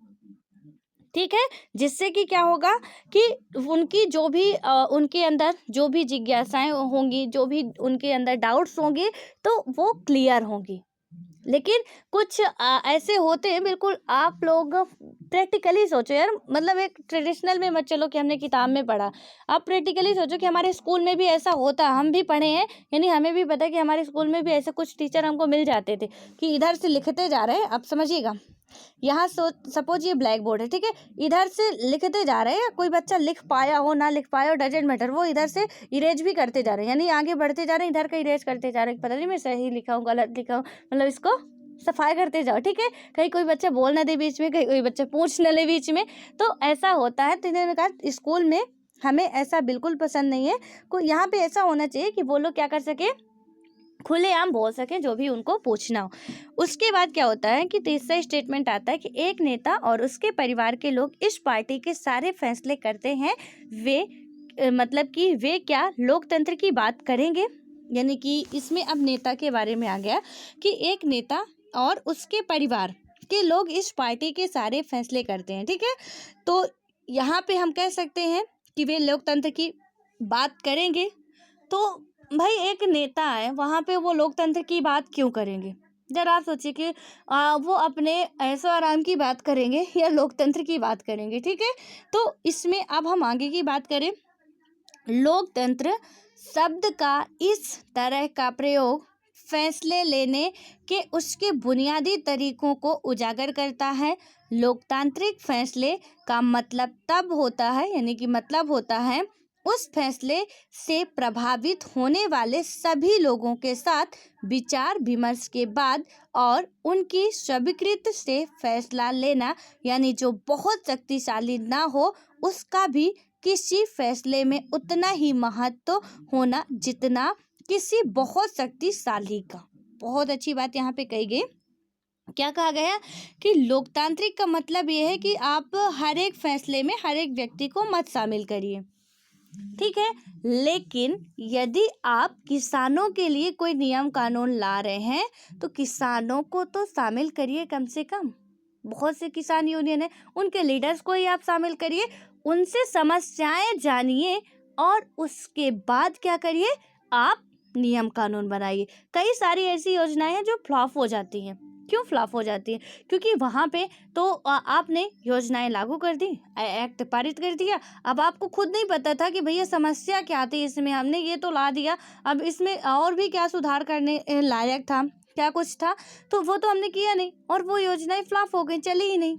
ठीक है। जिससे कि क्या होगा कि उनकी जो भी उनके अंदर जो भी जिज्ञासाएं होंगी, जो भी उनके अंदर डाउट्स होंगे, तो वो क्लियर होंगी। लेकिन कुछ ऐसे होते हैं, बिल्कुल आप लोग प्रैक्टिकली सोचो यार, मतलब एक ट्रेडिशनल में मत चलो कि हमने किताब में पढ़ा, आप प्रैक्टिकली सोचो कि हमारे स्कूल में भी ऐसा होता, हम भी पढ़े हैं, यानी हमें भी पता है कि हमारे स्कूल में भी ऐसे कुछ टीचर हमको मिल जाते थे कि इधर से लिखते जा रहे हैं, आप समझिएगा, यहाँ सपोज ये ब्लैक बोर्ड है, ठीक है, इधर से लिखते जा रहे हैं, कोई बच्चा लिख पाया हो ना लिख पाया हो डजेंट मैटर, वो इधर से इरेज भी करते जा रहे हैं, यानी आगे बढ़ते जा रहे हैं, इधर का इरेज करते जा रहे हैं, पता नहीं मैं सही लिखा हूँ गलत लिखा हूँ, मतलब इसको सफाई करते जाओ, ठीक है। कहीं कोई बच्चा बोल ना दे बीच में, कहीं कोई बच्चा पूछ न ले बीच में, तो ऐसा होता है। तो इन्होंने कहा स्कूल में हमें ऐसा बिल्कुल पसंद नहीं है, को यहाँ पे ऐसा होना चाहिए कि वो लोग क्या कर सके, खुलेआम बोल सके जो भी उनको पूछना हो। उसके बाद क्या होता है कि तीसरा स्टेटमेंट आता है कि एक नेता और उसके परिवार के लोग इस पार्टी के सारे फैसले करते हैं, वे मतलब कि वे क्या लोकतंत्र की बात करेंगे, यानी कि इसमें अब नेता के बारे में आ गया कि एक नेता और उसके परिवार के लोग इस पार्टी के सारे फैसले करते हैं, ठीक है। तो यहाँ पे हम कह सकते हैं कि वे लोकतंत्र की बात करेंगे। तो भाई एक नेता है, वहाँ पे वो लोकतंत्र की बात क्यों करेंगे, जरा आप सोचिए कि वो अपने ऐशो आराम की बात करेंगे या लोकतंत्र की बात करेंगे, ठीक है। तो इसमें अब हम आगे की बात करें, लोकतंत्र शब्द का इस तरह का प्रयोग फैसले लेने के उसके बुनियादी तरीकों को उजागर करता है। लोकतांत्रिक फैसले का मतलब तब होता है, यानी कि मतलब होता है उस फैसले से प्रभावित होने वाले सभी लोगों के साथ विचार विमर्श के बाद और उनकी स्वीकृति से फैसला लेना, यानी जो बहुत शक्तिशाली ना हो उसका भी किसी फैसले में उतना ही महत्व होना जितना किसी बहुत शक्तिशाली का। बहुत अच्छी बात यहाँ पे कही गई। क्या कहा गया कि लोकतांत्रिक का मतलब ये है कि आप हर एक फैसले में हर एक व्यक्ति को मत शामिल करिए, ठीक है। लेकिन यदि आप किसानों के लिए कोई नियम कानून ला रहे हैं तो किसानों को तो शामिल करिए, कम से कम बहुत से किसान यूनियन है, उनके लीडर्स को ही आप शामिल करिए, उनसे समस्याएं जानिए और उसके बाद क्या करिए, आप नियम कानून बनाइए। कई सारी ऐसी योजनाएं हैं जो फ्लॉप हो जाती हैं। क्यों फ्लॉप हो जाती है? क्योंकि वहाँ पे तो आपने योजनाएं लागू कर दी, एक्ट पारित कर दिया, अब आपको खुद नहीं पता था कि भैया समस्या क्या थी इसमें, हमने ये तो ला दिया, अब इसमें और भी क्या सुधार करने लायक था, क्या कुछ था, तो वो तो हमने किया नहीं और वो योजनाएं फ्लॉप हो गई, चली ही नहीं,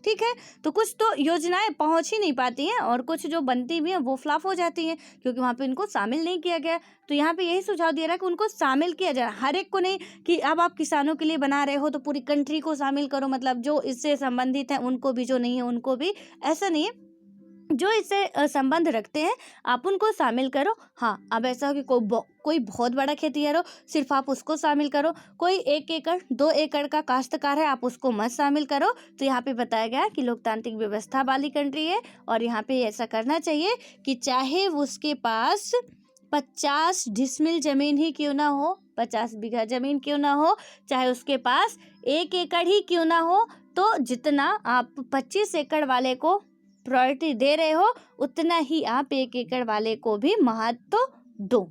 ठीक है। तो कुछ तो योजनाएं पहुंच ही नहीं पाती हैं और कुछ जो बनती भी हैं वो फ्लॉप हो जाती हैं क्योंकि वहाँ पे इनको शामिल नहीं किया गया। तो यहाँ पे यही सुझाव दिया रहा है कि उनको शामिल किया जाए, हर एक को नहीं कि अब आप किसानों के लिए बना रहे हो तो पूरी कंट्री को शामिल करो, मतलब जो इससे संबंधित है उनको भी, जो नहीं है उनको भी, ऐसा नहीं है, जो इससे संबंध रखते हैं आप उनको शामिल करो। हाँ, अब ऐसा हो कि कोई बहुत बड़ा खेतीहर हो, सिर्फ आप उसको शामिल करो, कोई 1 एकड़ 2 एकड़ का काश्तकार है आप उसको मत शामिल करो। तो यहाँ पे बताया गया कि लोकतांत्रिक व्यवस्था वाली कंट्री है और यहाँ पे ऐसा करना चाहिए कि चाहे उसके पास 50 डिसमिल जमीन ही क्यों ना हो, 50 बीघा जमीन क्यों ना हो, चाहे उसके पास 1 एकड़ ही क्यों ना हो, तो जितना आप 25 एकड़ वाले को प्रायोरिटी दे रहे हो उतना ही आप 1 एकड़ वाले को भी महत्व दो,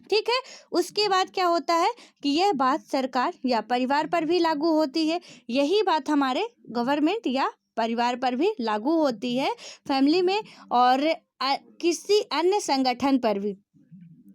ठीक है। उसके बाद क्या होता है कि यह बात सरकार या परिवार पर भी लागू होती है, यही बात हमारे गवर्नमेंट या परिवार पर भी लागू होती है, फैमिली में और किसी अन्य संगठन पर भी।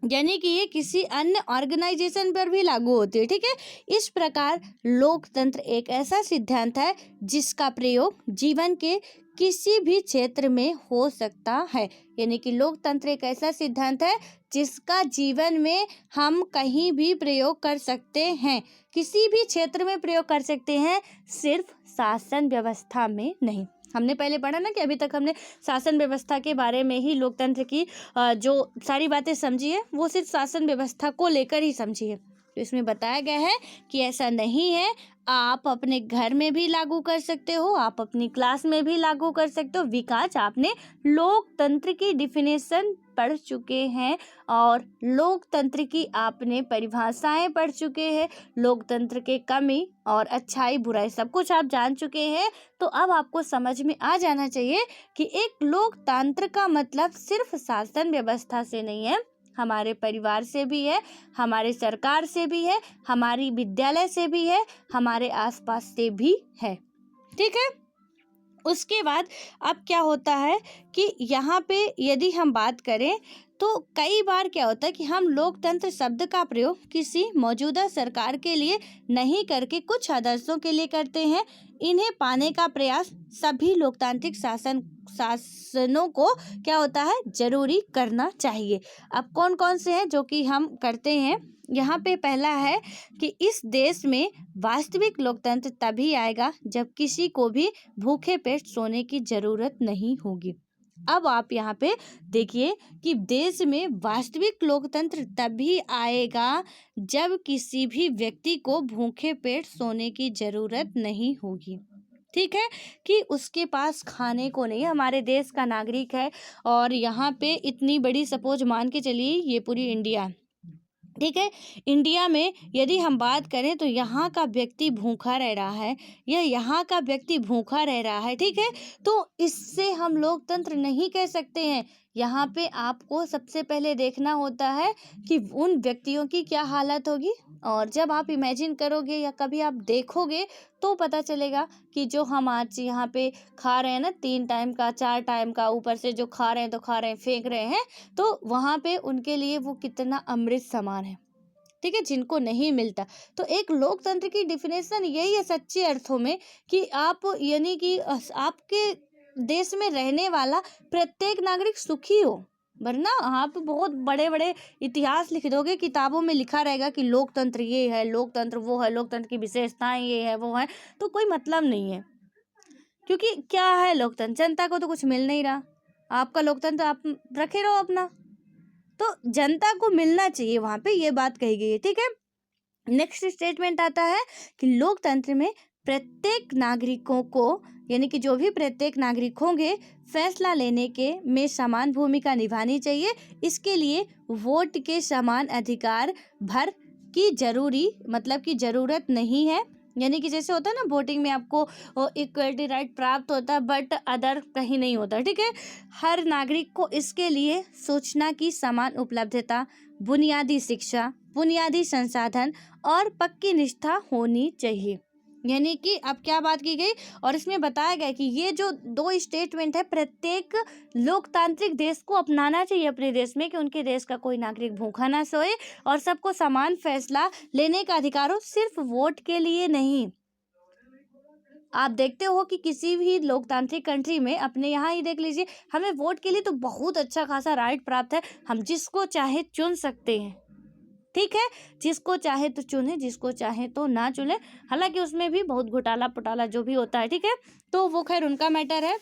यानी कि ये किसी अन्य ऑर्गेनाइजेशन पर भी लागू होती है। ठीक है, इस प्रकार लोकतंत्र एक ऐसा सिद्धांत है जिसका प्रयोग जीवन के किसी भी क्षेत्र में हो सकता है। यानी कि लोकतंत्र एक ऐसा सिद्धांत है जिसका जीवन में हम कहीं भी प्रयोग कर सकते हैं, किसी भी क्षेत्र में प्रयोग कर सकते हैं, सिर्फ शासन व्यवस्था में नहीं। हमने पहले पढ़ा ना कि अभी तक हमने शासन व्यवस्था के बारे में ही लोकतंत्र की जो सारी बातें समझी है वो सिर्फ शासन व्यवस्था को लेकर ही समझी है। तो इसमें बताया गया है कि ऐसा नहीं है, आप अपने घर में भी लागू कर सकते हो, आप अपनी क्लास में भी लागू कर सकते हो। विकास, आपने लोकतंत्र की डिफिनेशन पढ़ चुके हैं और लोकतंत्र की आपने परिभाषाएं पढ़ चुके हैं, लोकतंत्र के कमी और अच्छाई बुराई सब कुछ आप जान चुके हैं। तो अब आपको समझ में आ जाना चाहिए कि एक लोकतंत्र का मतलब सिर्फ शासन व्यवस्था से नहीं है, हमारे परिवार से भी है, हमारे सरकार से भी है, हमारी विद्यालय से भी है, हमारे आसपास से भी है। ठीक है, उसके बाद अब क्या होता है कि यहाँ पे यदि हम बात करें तो कई बार क्या होता है कि हम लोकतंत्र शब्द का प्रयोग किसी मौजूदा सरकार के लिए नहीं करके कुछ आदर्शों के लिए करते हैं। इन्हें पाने का प्रयास सभी लोकतांत्रिक शासनों को क्या होता है, जरूरी करना चाहिए। अब कौन कौन से हैं जो कि हम करते हैं, यहाँ पे पहला है कि इस देश में वास्तविक लोकतंत्र तभी आएगा जब किसी को भी भूखे पेट सोने की जरूरत नहीं होगी। अब आप यहाँ पे देखिए कि देश में वास्तविक लोकतंत्र तभी आएगा जब किसी भी व्यक्ति को भूखे पेट सोने की जरूरत नहीं होगी। ठीक है, कि उसके पास खाने को नहीं, हमारे देश का नागरिक है और यहाँ पे इतनी बड़ी, सपोज मान के चलिए ये पूरी इंडिया, ठीक है, इंडिया में यदि हम बात करें तो यहाँ का व्यक्ति भूखा रह रहा है या यहाँ का व्यक्ति भूखा रह रहा है। ठीक है, तो इससे हम लोकतंत्र नहीं कह सकते हैं। यहाँ पे आपको सबसे पहले देखना होता है कि उन व्यक्तियों की क्या हालत होगी, और जब आप इमेजिन करोगे या कभी आप देखोगे तो पता चलेगा कि जो हम आज यहाँ पे खा रहे हैं ना, 3 टाइम का 4 टाइम का, ऊपर से जो खा रहे हैं तो खा रहे हैं, फेंक रहे हैं, तो वहाँ पे उनके लिए वो कितना अमृत समान है। ठीक है, जिनको नहीं मिलता। तो एक लोकतंत्र की डिफिनेशन यही है सच्चे अर्थों में कि आप, यानी कि आपके देश में रहने वाला प्रत्येक नागरिक सुखी हो, वरना आप बहुत बड़े बड़े इतिहास लिख दोगे, किताबों में लिखा रहेगा कि लोकतंत्र ये है, लोकतंत्र वो है, लोकतंत्र की विशेषताएं ये है वो है, तो कोई मतलब नहीं है। क्योंकि क्या है लोकतंत्र, जनता को तो कुछ मिल नहीं रहा, आपका लोकतंत्र आप रखे रहो अपना, तो जनता को मिलना चाहिए, वहां पे ये बात कही गई है। ठीक है, नेक्स्ट स्टेटमेंट आता है कि लोकतंत्र में प्रत्येक नागरिकों को, यानी कि जो भी प्रत्येक नागरिक होंगे, फैसला लेने के में समान भूमिका निभानी चाहिए। इसके लिए वोट के समान अधिकार भर की जरूरत नहीं है। यानी कि जैसे होता है ना, वोटिंग में आपको इक्वलिटी राइट प्राप्त होता है, बट अदर कहीं नहीं होता। ठीक है, हर नागरिक को इसके लिए सूचना की समान उपलब्धता, बुनियादी शिक्षा, बुनियादी संसाधन और पक्की निष्ठा होनी चाहिए। यानी कि अब क्या बात की गई, और इसमें बताया गया कि ये जो 2 स्टेटमेंट है प्रत्येक लोकतांत्रिक देश को अपनाना चाहिए अपने देश में, कि उनके देश का कोई नागरिक भूखा ना सोए और सबको समान फैसला लेने का अधिकार हो, सिर्फ वोट के लिए नहीं। आप देखते हो कि किसी भी लोकतांत्रिक कंट्री में, अपने यहाँ ही देख लीजिए, हमें वोट के लिए तो बहुत अच्छा खासा राइट प्राप्त है, हम जिसको चाहे चुन सकते हैं। ठीक है, जिसको चाहे तो चुने, जिसको चाहे तो ना चुने, हालांकि उसमें भी बहुत घोटाला जो भी होता है। ठीक है, तो वो खैर उनका मैटर है।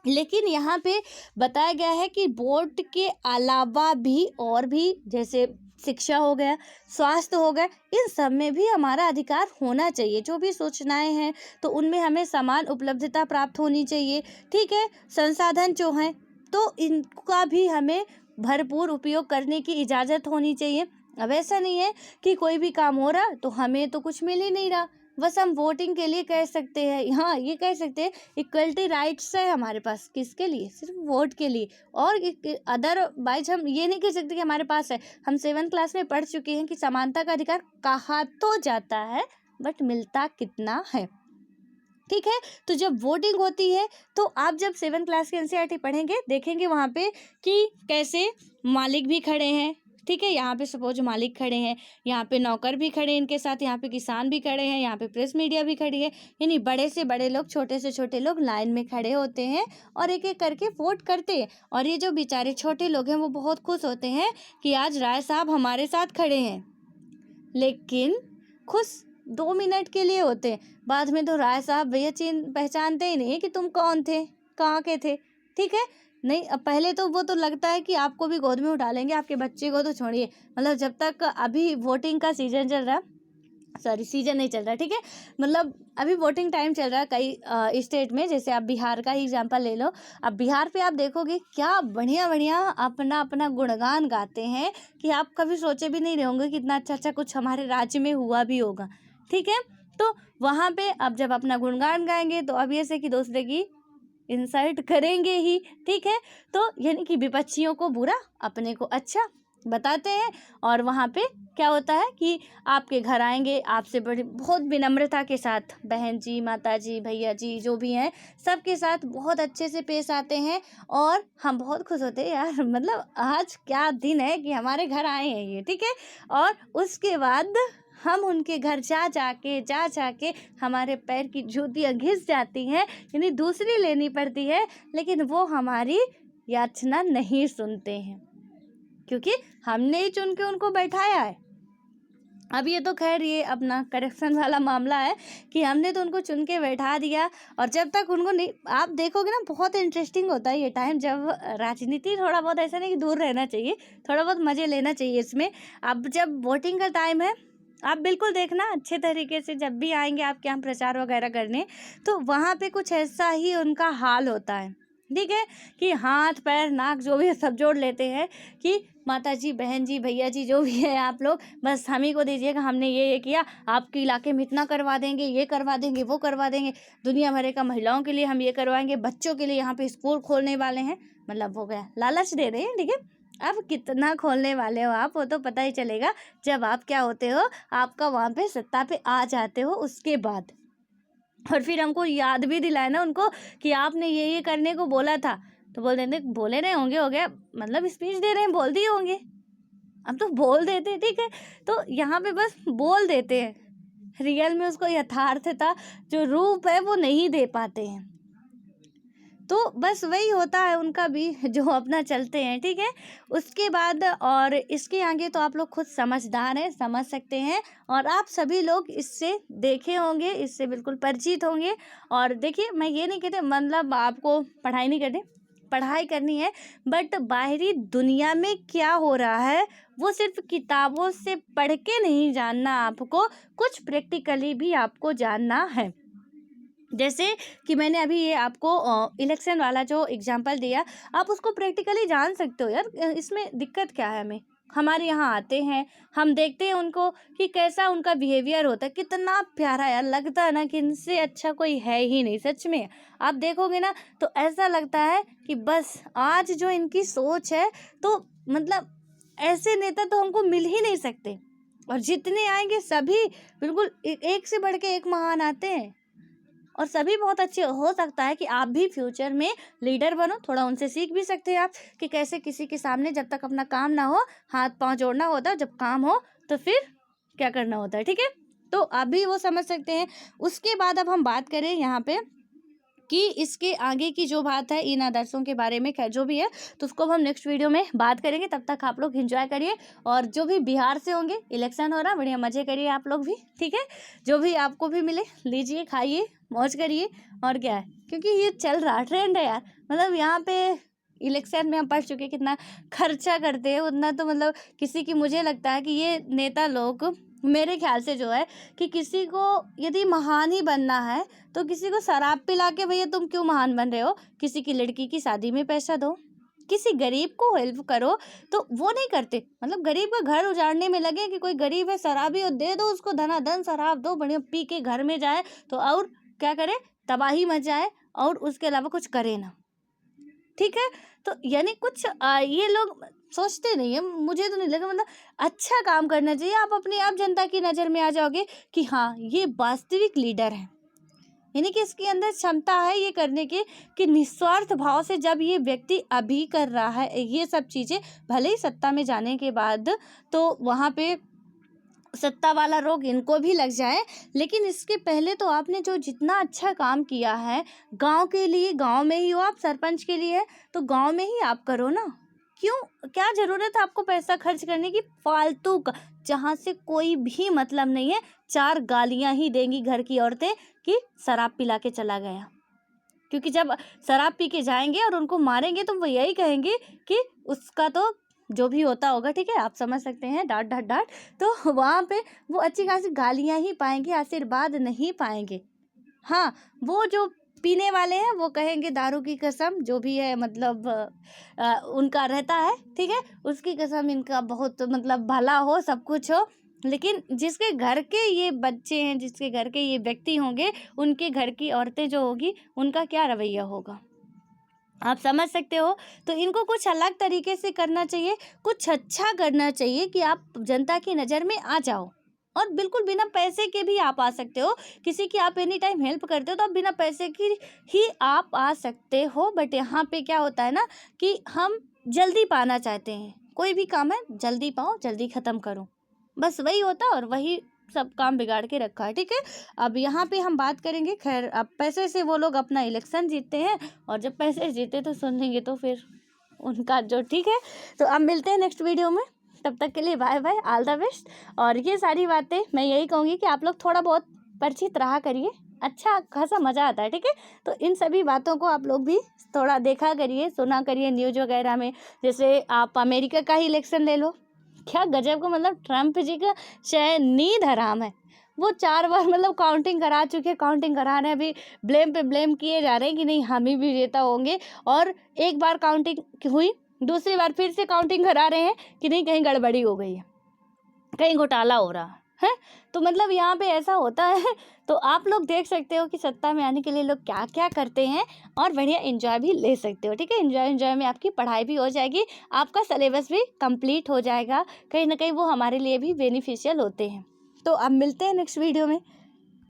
लेकिन यहाँ पे बताया गया है कि वोट के अलावा भी और भी, जैसे शिक्षा हो गया, स्वास्थ्य हो गया, इन सब में भी हमारा अधिकार होना चाहिए। जो भी सूचनाएं हैं तो उनमें हमें समान उपलब्धता प्राप्त होनी चाहिए। ठीक है, संसाधन जो हैं तो इनका भी हमें भरपूर उपयोग करने की इजाज़त होनी चाहिए। अब ऐसा नहीं है कि कोई भी काम हो रहा तो हमें तो कुछ मिल ही नहीं रहा, बस हम वोटिंग के लिए कह सकते हैं, हाँ ये कह सकते हैं इक्वलिटी राइट्स है हमारे पास, किसके लिए, सिर्फ वोट के लिए। और अदरवाइज हम ये नहीं कह सकते कि हमारे पास है। हम 7th क्लास में पढ़ चुके हैं कि समानता का अधिकार कहा तो जाता है, बट मिलता कितना है। ठीक है, तो जब वोटिंग होती है तो आप जब 7th क्लास के NCERT पढ़ेंगे, देखेंगे वहाँ पे कि कैसे मालिक भी खड़े हैं, ठीक है। यहाँ पे सपोज मालिक खड़े हैं, यहाँ पे नौकर भी खड़े हैं इनके साथ, यहाँ पे किसान भी खड़े हैं, यहाँ पे प्रेस मीडिया भी खड़ी है, यानी बड़े से बड़े लोग, छोटे से छोटे लोग लाइन में खड़े होते हैं और एक एक करके वोट करते हैं। और ये जो बेचारे छोटे लोग हैं वो बहुत खुश होते हैं कि आज राय साहब हमारे साथ खड़े हैं, लेकिन खुश 2 मिनट के लिए होते हैं। बाद में तो राय साहब भैया पहचानते ही नहीं कि तुम कौन थे, कहाँ के थे, ठीक है। नहीं, अब पहले तो वो तो लगता है कि आपको भी गोद में उठा लेंगे, आपके बच्चे को तो छोड़िए। मतलब जब तक अभी वोटिंग का सीजन चल रहा, सॉरी सीजन नहीं चल रहा, ठीक है, मतलब अभी वोटिंग टाइम चल रहा है कई स्टेट में, जैसे आप बिहार का ही एग्जांपल ले लो। अब बिहार पे आप देखोगे क्या बढ़िया बढ़िया अपना अपना गुणगान गाते हैं कि आप कभी सोचे भी नहीं रहोगे कि इतना अच्छा कुछ हमारे राज्य में हुआ भी होगा, ठीक है। तो वहाँ पे अब जब अपना गुणगान गाएंगे तो अब ऐसे कि दूसरे की इंसल्ट करेंगे ही, ठीक है। तो यानी कि विपक्षियों को बुरा, अपने को अच्छा बताते हैं। और वहाँ पे क्या होता है कि आपके घर आएंगे, आपसे बड़ी बहुत विनम्रता के साथ बहन जी, माता जी, भैया जी जो भी हैं सबके साथ बहुत अच्छे से पेश आते हैं। और हम बहुत खुश होते हैं यार, मतलब आज क्या दिन है कि हमारे घर आए हैं ये, ठीक है। और उसके बाद हम उनके घर जा के हमारे पैर की जूतियाँ घिस जाती हैं, यानी दूसरी लेनी पड़ती है, लेकिन वो हमारी याचना नहीं सुनते हैं क्योंकि हमने ही चुन के उनको बैठाया है। अब ये तो खैर ये अपना करेक्शन वाला मामला है कि हमने तो उनको चुन के बैठा दिया, और जब तक उनको नहीं, आप देखोगे ना बहुत इंटरेस्टिंग होता है ये टाइम, जब राजनीति थोड़ा बहुत ऐसा नहीं कि दूर रहना चाहिए, थोड़ा बहुत मज़े लेना चाहिए इसमें। अब जब वोटिंग का टाइम है, आप बिल्कुल देखना अच्छे तरीके से, जब भी आएंगे आपके यहाँ प्रचार वगैरह करने, तो वहाँ पे कुछ ऐसा ही उनका हाल होता है, ठीक है, कि हाथ पैर नाक जो भी है सब जोड़ लेते हैं कि माता जी, बहन जी, भैया जी जो भी है आप लोग, बस हम ही को दीजिएगा, हमने ये किया, आपके इलाके में इतना करवा देंगे, ये करवा देंगे, वो करवा देंगे, दुनिया भर का महिलाओं के लिए हम ये करवाएंगे, बच्चों के लिए यहाँ पे स्कूल खोलने वाले हैं, मतलब हो गया लालच दे रहे हैं, ठीक है। अब कितना खोलने वाले हो आप, वो तो पता ही चलेगा जब आप क्या होते हो, आपका वहाँ पे सत्ता पे आ जाते हो उसके बाद। और फिर हमको याद भी दिलाए ना उनको कि आपने ये करने को बोला था, तो बोल देते बोले रहे होंगे, हो गया, मतलब स्पीच दे रहे हैं, बोल दिए होंगे, अब तो बोल देते हैं, ठीक है। तो यहाँ पे बस बोल देते हैं, रियल में उसको यथार्थता जो रूप है वो नहीं दे पाते हैं। तो बस वही होता है उनका भी, जो अपना चलते हैं, ठीक है। उसके बाद और इसके आगे तो आप लोग खुद समझदार हैं, समझ सकते हैं, और आप सभी लोग इससे देखे होंगे, इससे बिल्कुल परिचित होंगे। और देखिए, मैं ये नहीं कहते मतलब आपको पढ़ाई नहीं करनी, पढ़ाई करनी है, बट बाहरी दुनिया में क्या हो रहा है वो सिर्फ किताबों से पढ़ के नहीं जानना, आपको कुछ प्रैक्टिकली भी आपको जानना है। जैसे कि मैंने अभी ये आपको इलेक्शन वाला जो एग्जांपल दिया, आप उसको प्रैक्टिकली जान सकते हो यार, इसमें दिक्कत क्या है। हमारे यहाँ आते हैं, हम देखते हैं उनको कि कैसा उनका बिहेवियर होता है, कितना प्यारा यार, लगता है ना कि इनसे अच्छा कोई है ही नहीं। सच में आप देखोगे ना तो ऐसा लगता है कि बस आज जो इनकी सोच है, तो मतलब ऐसे नेता तो हमको मिल ही नहीं सकते, और जितने आएंगे सभी बिल्कुल एक से बढ़ के एक महान आते हैं, और सभी बहुत अच्छे। हो सकता है कि आप भी फ्यूचर में लीडर बनो, थोड़ा उनसे सीख भी सकते हैं आप कि कैसे किसी के सामने जब तक अपना काम ना हो हाथ पांव जोड़ना होता है, जब काम हो तो फिर क्या करना होता है, ठीक है। तो आप भी वो समझ सकते हैं। उसके बाद अब हम बात करें यहाँ पे कि इसके आगे की जो बात है इन आदर्शों के बारे में, जो भी है तो उसको हम नेक्स्ट वीडियो में बात करेंगे। तब तक आप लोग एंजॉय करिए, और जो भी बिहार से होंगे, इलेक्शन हो रहा, बढ़िया मज़े करिए आप लोग भी, ठीक है। जो भी आपको भी मिले लीजिए, खाइए, मौज करिए, और क्या है, क्योंकि ये चल रहा ट्रेंड है यार। मतलब यहाँ पे इलेक्शन में हम पढ़ चुके कितना खर्चा करते हैं, उतना तो मतलब किसी की, मुझे लगता है कि ये नेता लोग, मेरे ख्याल से जो है कि किसी को यदि महान ही बनना है तो किसी को शराब पिला के भैया तुम क्यों महान बन रहे हो, किसी की लड़की की शादी में पैसा दो, किसी गरीब को हेल्प करो, तो वो नहीं करते। मतलब गरीब का घर उजाड़ने में लगे कि कोई गरीब है शराबी हो, दे दो उसको धनाधन शराब दो, बढ़िया पी के घर में जाए, तो और क्या करे, तबाही मच जाए, और उसके अलावा कुछ करे ना, ठीक है। तो यानी कुछ ये लोग सोचते नहीं है, मुझे तो नहीं लगा, मतलब अच्छा काम करना चाहिए। आप अपने आप जनता की नज़र में आ जाओगे कि हाँ ये वास्तविक लीडर है, यानी कि इसके अंदर क्षमता है ये करने की कि निस्वार्थ भाव से जब ये व्यक्ति अभी कर रहा है ये सब चीज़ें, भले ही सत्ता में जाने के बाद तो वहाँ पे सत्ता वाला रोग इनको भी लग जाए, लेकिन इसके पहले तो आपने जो जितना अच्छा काम किया है गांव के लिए, गांव में ही हो आप, सरपंच के लिए है तो गांव में ही आप करो ना। क्यों, क्या ज़रूरत है आपको पैसा खर्च करने की फालतू का, जहाँ से कोई भी मतलब नहीं है। 4 गालियाँ ही देंगी घर की औरतें कि शराब पिला के चला गया, क्योंकि जब शराब पी के जाएंगे और उनको मारेंगे तो वो यही कहेंगे कि उसका तो जो भी होता होगा, ठीक है, आप समझ सकते हैं, डांट डांट डांट, तो वहाँ पे वो अच्छी खासी गालियाँ ही पाएंगे, आशीर्वाद नहीं पाएंगे। हाँ, वो जो पीने वाले हैं वो कहेंगे दारू की कसम, जो भी है मतलब उनका रहता है, ठीक है, उसकी कसम इनका बहुत मतलब भला हो, सब कुछ हो। लेकिन जिसके घर के ये बच्चे हैं, जिसके घर के ये व्यक्ति होंगे, उनके घर की औरतें जो होगी उनका क्या रवैया होगा, आप समझ सकते हो। तो इनको कुछ अलग तरीके से करना चाहिए, कुछ अच्छा करना चाहिए कि आप जनता की नज़र में आ जाओ। और बिल्कुल बिना पैसे के भी आप आ सकते हो, किसी की आप एनी टाइम हेल्प करते हो तो आप बिना पैसे की ही आप आ सकते हो। बट यहाँ पे क्या होता है ना कि हम जल्दी पाना चाहते हैं, कोई भी काम है जल्दी पाओ, जल्दी ख़त्म करो, बस वही होता है और वही सब काम बिगाड़ के रखा है, ठीक है। अब यहाँ पे हम बात करेंगे, खैर अब पैसे से वो लोग अपना इलेक्शन जीतते हैं और जब पैसे जीते तो सुनेंगे तो फिर उनका जो, ठीक है। तो अब मिलते हैं नेक्स्ट वीडियो में, तब तक के लिए bye bye, all the best. और ये सारी बातें मैं यही कहूँगी कि आप लोग थोड़ा बहुत परिचित रहा करिए, अच्छा खासा मज़ा आता है, ठीक है। तो इन सभी बातों को आप लोग भी थोड़ा देखा करिए, सुना करिए न्यूज़ वगैरह में। जैसे आप अमेरिका का ही इलेक्शन ले लो, क्या गजब का, मतलब ट्रम्प जी का शायद नींद हराम है। वो 4 बार मतलब काउंटिंग करा चुके हैं, काउंटिंग करा रहे हैं, अभी ब्लेम पे ब्लेम किए जा रहे हैं कि नहीं हम ही विजेता होंगे। और एक बार काउंटिंग हुई, दूसरी बार फिर से काउंटिंग करा रहे हैं कि नहीं कहीं गड़बड़ी हो गई है, कहीं घोटाला हो रहा है। तो मतलब यहाँ पे ऐसा होता है। तो आप लोग देख सकते हो कि सत्ता में आने के लिए लोग क्या क्या करते हैं और बढ़िया एंजॉय भी ले सकते हो, ठीक है। एंजॉय में आपकी पढ़ाई भी हो जाएगी, आपका सिलेबस भी कंप्लीट हो जाएगा, कहीं ना कहीं वो हमारे लिए भी बेनिफिशियल होते हैं। तो अब मिलते हैं नेक्स्ट वीडियो में।